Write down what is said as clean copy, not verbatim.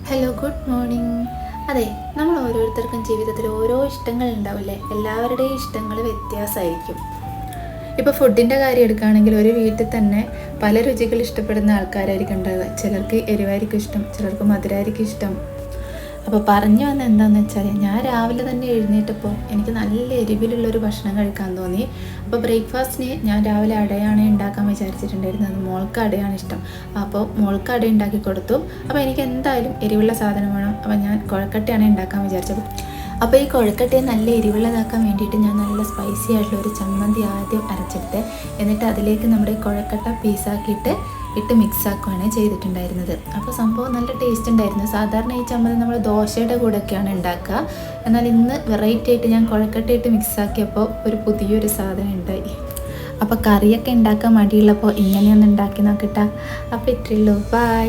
Hello, good morning. അതെ, നമ്മൾ ഓരോരുത്തർക്കും ജീവിതത്തിൽ ഓരോ ഇഷ്ടങ്ങൾ ഉണ്ടാവില്ലേ? എല്ലാവരുടെയും ഇഷ്ടങ്ങൾ വ്യത്യാസമായിരിക്കും. ഇപ്പോൾ ഫുഡിൻ്റെ കാര്യം എടുക്കുകയാണെങ്കിൽ ഒരു വീട്ടിൽ തന്നെ പല രുചികൾ ഇഷ്ടപ്പെടുന്ന ആൾക്കാരായിരിക്കും ഉണ്ടാവുക. ചിലർക്ക് എരിവായിരിക്കും ഇഷ്ടം, ചിലർക്ക് മധുരമായിരിക്കും ഇഷ്ടം. അപ്പോൾ പറഞ്ഞു വന്ന എന്താണെന്ന് വെച്ചാൽ, ഞാൻ രാവിലെ തന്നെ എഴുന്നേറ്റപ്പോൾ എനിക്ക് നല്ല എരിവിലുള്ളൊരു ഭക്ഷണം കഴിക്കാൻ തോന്നി. അപ്പോൾ ബ്രേക്ക്ഫാസ്റ്റിന് ഞാൻ രാവിലെ അടയാണ് ഉണ്ടാക്കാൻ വിചാരിച്ചിട്ടുണ്ടായിരുന്നത്. മോൾക്ക് അടയാണ് ഇഷ്ടം. അപ്പോൾ മോൾക്ക് അട ഉണ്ടാക്കി കൊടുത്തു. അപ്പോൾ എനിക്ക് എന്തായാലും എരിവുള്ള സാധനം വേണം. അപ്പോൾ ഞാൻ കുഴക്കട്ടയാണ് ഉണ്ടാക്കാൻ വിചാരിച്ചത്. അപ്പോൾ ഈ കുഴക്കട്ടയെ നല്ല എരിവുള്ളതാക്കാൻ വേണ്ടിയിട്ട് ഞാൻ നല്ല സ്പൈസി ആയിട്ടുള്ള ഒരു ചമ്മന്തി ആദ്യം അരച്ചെടുത്ത്, എന്നിട്ട് അതിലേക്ക് നമ്മുടെ കുഴക്കട്ട പീസാക്കിയിട്ട് മിക്സ് ആക്കുകയാണ് ചെയ്തിട്ടുണ്ടായിരുന്നത്. അപ്പോൾ സംഭവം നല്ല ടേസ്റ്റ് ഉണ്ടായിരുന്നു. സാധാരണ ഈ ചമ്മന്തി നമ്മൾ ദോശയുടെ കൂടെയൊക്കെയാണ് ഉണ്ടാക്കുക. എന്നാൽ ഇന്ന് വെറൈറ്റി ആയിട്ട് ഞാൻ കുഴക്കട്ടയിട്ട് മിക്സ് ആക്കിയപ്പോൾ ഒരു പുതിയൊരു സാധനം ഉണ്ടായി. അപ്പോൾ കറിയൊക്കെ ഉണ്ടാക്കാൻ മടിയുള്ളപ്പോൾ ഇങ്ങനെയൊന്ന് ഉണ്ടാക്കി നോക്കട്ടെ. അപ്പോൾ ഇത്രയുള്ളൂ. ബൈ.